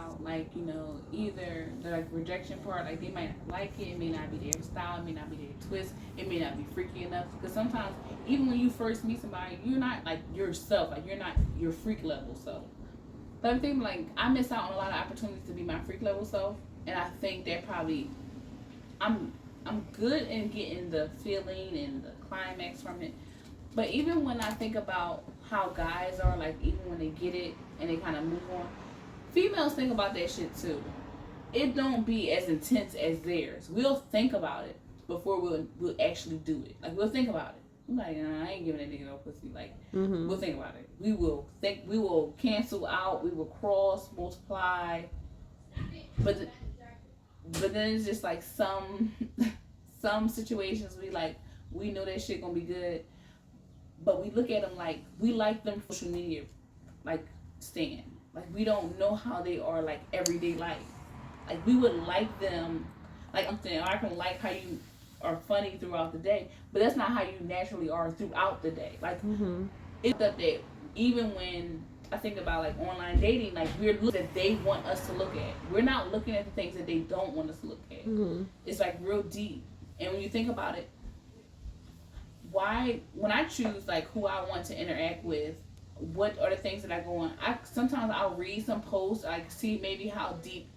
about like, you know, either the like rejection part, like they might like it may not be their style, it may not be their twist, it may not be freaky enough. Because sometimes, even when you first meet somebody, you're not like yourself, like you're not your freak level self. But I think like I miss out on a lot of opportunities to be my freak level self, and I think that probably I'm I'm good in getting the feeling and the climax from it. But even when I think about how guys are, like even when they get it and they kind of move on, females think about that shit too. It don't be as intense as theirs. We'll think about it before we'll actually do it. Like we'll think about it. I'm like, nah, I ain't giving that nigga no pussy. Like we'll think about it. We will think. We will cancel out. We will cross, multiply. But but then it's just like some situations we know that shit gonna be good, but we look at them like we like them social media, like stand. Like we don't know how they are like everyday life. Like we would like them, like I'm saying, I can like how you are funny throughout the day, but that's not how you naturally are throughout the day. Like it's up that even when I think about like online dating, like we're looking that they want us to look at. We're not looking at the things that they don't want us to look at. It's like real deep. And when you think about it, why when I choose like who I want to interact with, what are the things that I go on? I sometimes I'll read some posts, like see maybe how deep,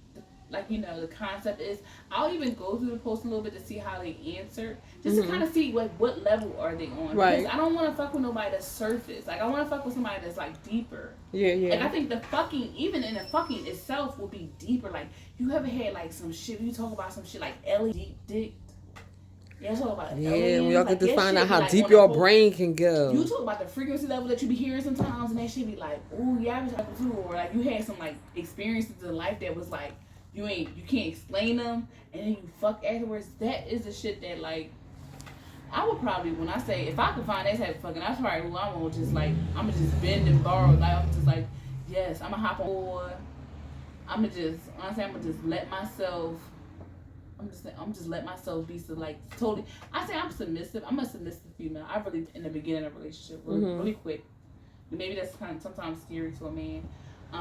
like you know the concept is. I'll even go through the post a little bit to see how they answer, just to kind of see what level are they on. Right. Because I don't want to fuck with nobody that's surface. Like I want to fuck with somebody that's like deeper. Yeah, yeah. Like I think the fucking, even in the fucking itself, will be deeper. Like you ever had like some shit? You talk about some shit like Ellie deep dick. Yeah, talk about aliens. We all like, get to find out how like, deep your brain can go. You talk about the frequency level that you be hearing sometimes, and that shit be like, oh yeah, I was talking too, or like you had some like experiences in life that was like you can't explain them, and then you fuck afterwards. That is the shit that like I would probably, when I say if I could find that type of fucking, that's probably who I'm gonna just like I'm gonna just bend and borrow. Like I'm just like yes, I'm gonna hop on board. I'm gonna just honestly, I'm gonna just let myself. I'm just let myself be so like totally. I say I'm submissive. I'm a submissive female. I really in the beginning of a relationship really quick. Maybe that's kind of sometimes scary to a man.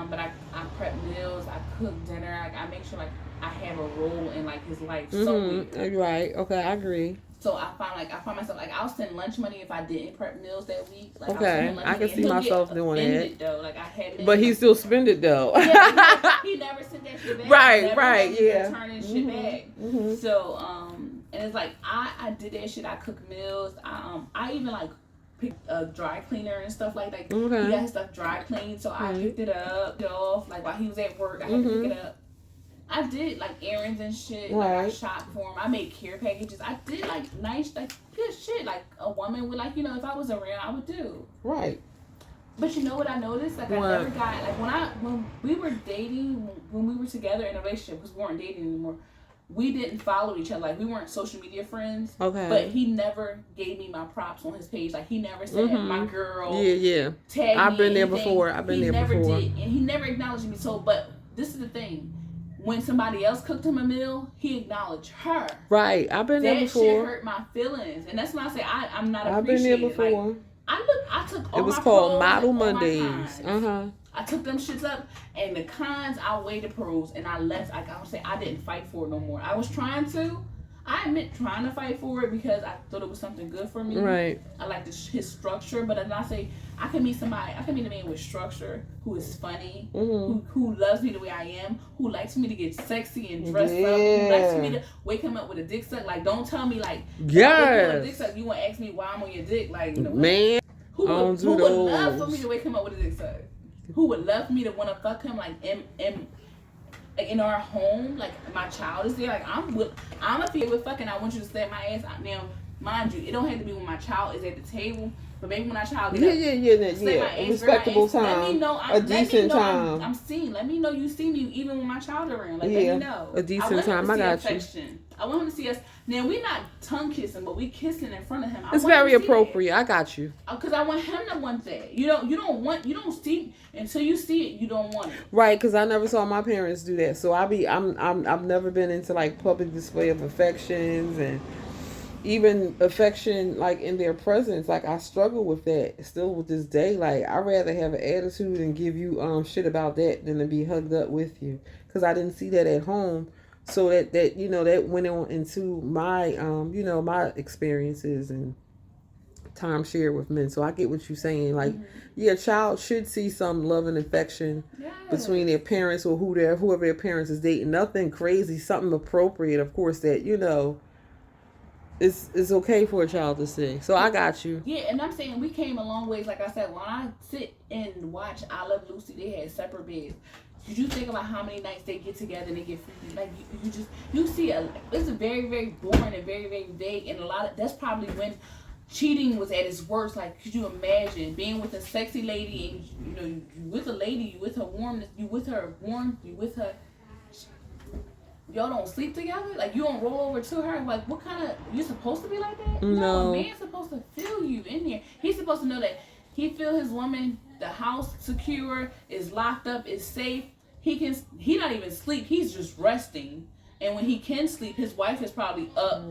But I prep meals. I cook dinner. I make sure like I have a role in like his life. So right. Okay, I agree. So I find myself like I'll send lunch money if I didn't prep meals that week. Like, okay, I can see myself doing that. Though. Like I had, but he still spend it though. Yeah, he never sent that shit back. Right, yeah. Turning shit back. So and it's like I did that shit. I cooked meals. I even like picked a dry cleaner and stuff like that. He got his stuff dry cleaned, so I picked it up, off. Like while he was at work, I had to pick it up. I did like errands and shit. Like I shopped for him. I made care packages. I did like nice, like good shit. Like a woman would like, if I was around, I would do. Right. But you know what I noticed? Like I never got like when we were dating, when we were together in a relationship, because we weren't dating anymore. We didn't follow each other. Like we weren't social media friends. Okay. But he never gave me my props on his page. Like he never said my girl. Yeah. Tag I've been me there anything. before. He never did, and he never acknowledged me. So, but this is the thing. When somebody else cooked him a meal, he acknowledged her. Right. I've been there before. That shit hurt my feelings. And that's when I say I'm not appreciated. I've been there before. Like, I took all it was my called pros Model and all Mondays. I took them shits up, and the cons outweighed the pros, and I left. Like I would say, I didn't fight for it no more. I was trying to. I admit trying to fight for it because I thought it was something good for me. Right. I like his structure, but as I say, I can meet a man with structure who is funny, who loves me the way I am, who likes me to get sexy and dressed up, who likes me to wake him up with a dick suck. Like, don't tell me like, yes, a dick suck. You want to ask me why I'm on your dick? Like, man, who would love for me to wake him up with a dick suck? Who would love me to want to fuck him like in our home, like my child is there, like I'm a feel with fucking. I want you to slap my ass out. Now, mind you, it don't have to be when my child is at the table, but maybe when my child get a respectable time, let me know a decent time. I'm seen. Let me know you see me even when my child around. Like let me know a decent time. I got you. I want him to see us. Now we're not tongue kissing, but we kissing in front of him. It's very appropriate. I got you. Because I want him to want that. You don't see until you see it. You don't want it. Right? Because I never saw my parents do that. So I've never been into like public display of affections and even affection, like in their presence. Like I struggle with that still with this day. Like I'd rather have an attitude and give you shit about that than to be hugged up with you, because I didn't see that at home. So that you know, that went on into my you know, my experiences and time shared with men. So I get what you're saying. Like, yeah, a child should see some love and affection between their parents or whoever their parents is dating. Nothing crazy, something appropriate, of course, that, you know, it's okay for a child to see. So I got you. Yeah, and I'm saying we came a long ways. Like I said, when I sit and watch I Love Lucy, they had separate beds. Did you think about how many nights they get together and they get freaky? Like you see it's a very, very boring and very, very vague, and that's probably when cheating was at its worst. Like, could you imagine being with a sexy lady and you know you with a lady, you with her warmness, you with her warmth, you with her. Y'all don't sleep together? Like, you don't roll over to her? Like, what kind of... You supposed to be like that? No. A man's supposed to feel you in there. He's supposed to know that he feel his woman, the house secure, is locked up, is safe. He not even sleep. He's just resting. And when he can sleep, his wife is probably up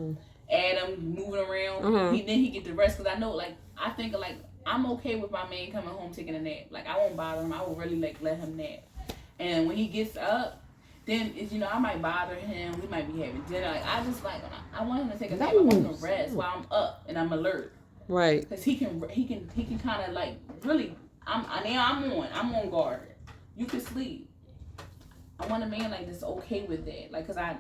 at him, moving around. Then he get the rest. Because I know, like, I think, like, I'm okay with my man coming home taking a nap. Like, I won't bother him. I will really, like, let him nap. And when he gets up, then, you know, I might bother him. We might be having dinner. Like, I just, like, I want him to take a nap. I want him to rest while I'm up and I'm alert. Right. Because he can kind of, like, really, I'm on guard. You can sleep. I want a man, like, that's okay with that. Like, because I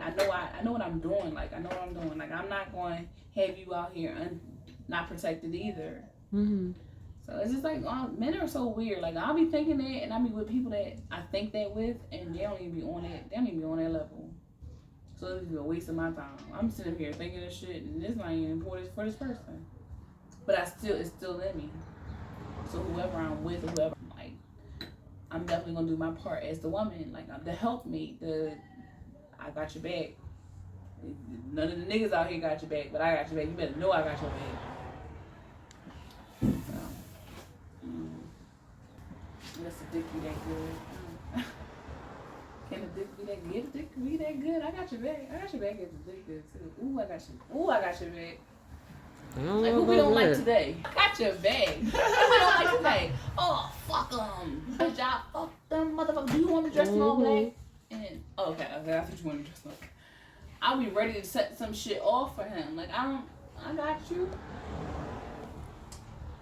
know what I'm doing. Like, I know what I'm doing. Like, I'm not going to have you out here not protected either. So it's just like, men are so weird. Like, I'll be thinking that, and I'll be with people that I think that with, and they don't even be on that. They don't even be on that level. So it's a waste of my time. I'm sitting here thinking this shit, and it's not even important for this person. But it's still in me. So whoever I'm with, whoever I'm like, I'm definitely gonna do my part as the woman. Like, the helpmate, I got your back. None of the niggas out here got your back, but I got your back. You better know I got your back. Unless the dick be that good. Can the dick be that good? The dick be that good? I got your back. I got your back if the dick good too. Ooh, I got your back. Like, who we don't like today? I got your back. Who we don't like today? Oh, fuck them. Good job. Fuck them motherfuckers. Do you want to dress in all black? And okay, I thought you wanted to dress up. I'll be ready to set some shit off for him. Like, I got you.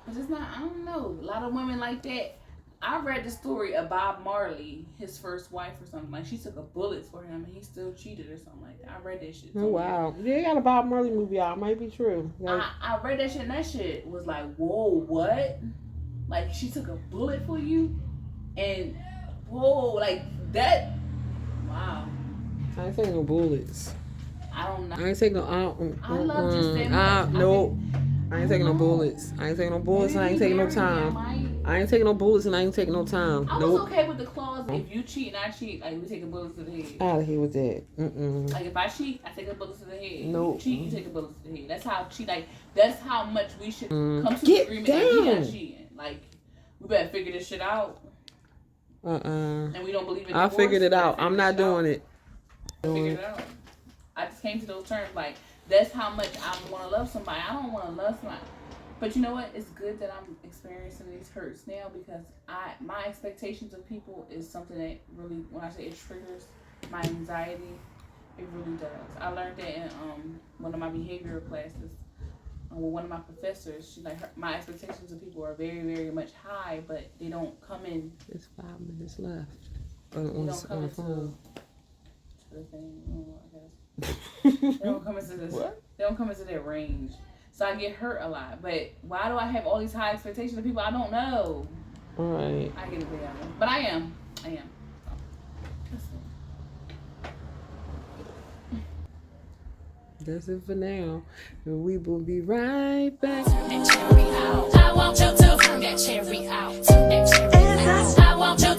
But it's not, I don't know. A lot of women like that. I read the story of Bob Marley, his first wife or something. Like, she took a bullet for him and he still cheated or something like that. I read that shit. Oh, wow. Yeah, you got a Bob Marley movie out. It might be true. Like, I read that shit, and that shit was like, whoa, what? Like, she took a bullet for you? And, whoa, like, that, wow. I ain't taking no bullets. I don't know. I ain't taking no, I love just that much. Nope. I ain't taking no bullets. I ain't taking no bullets, and I ain't taking no time. I ain't taking no bullets, and I ain't taking no time. I was okay with the clause, if you cheat and I cheat, like, we take a bullet to the head. Out of here with that. Like, if I cheat, I take a bullet to the head. Nope. If you cheat, you take a bullet to the head. That's how cheat, like, that's how much we should come to an agreement that we not cheating. Like, we better figure this shit out. And we don't believe in divorce. I figured it out. I'm not doing it. Figured it out. I just came to those terms, like, that's how much I want to love somebody. I don't want to love somebody. But you know what? It's good that I'm experiencing these hurts now, because my expectations of people is something that really, when I say it triggers my anxiety, it really does. I learned that in one of my behavioral classes with one of my professors. She my expectations of people are very, very much high, but they don't come in. It's 5 minutes left. They don't come into the thing. I guess. They don't come into this. What? They don't come into their range. So I get hurt a lot. But why do I have all these high expectations of people I don't know? All right. I get it together. But I am. So, that's it for now. And we will be right back. I want you to turn that cherry out. I want you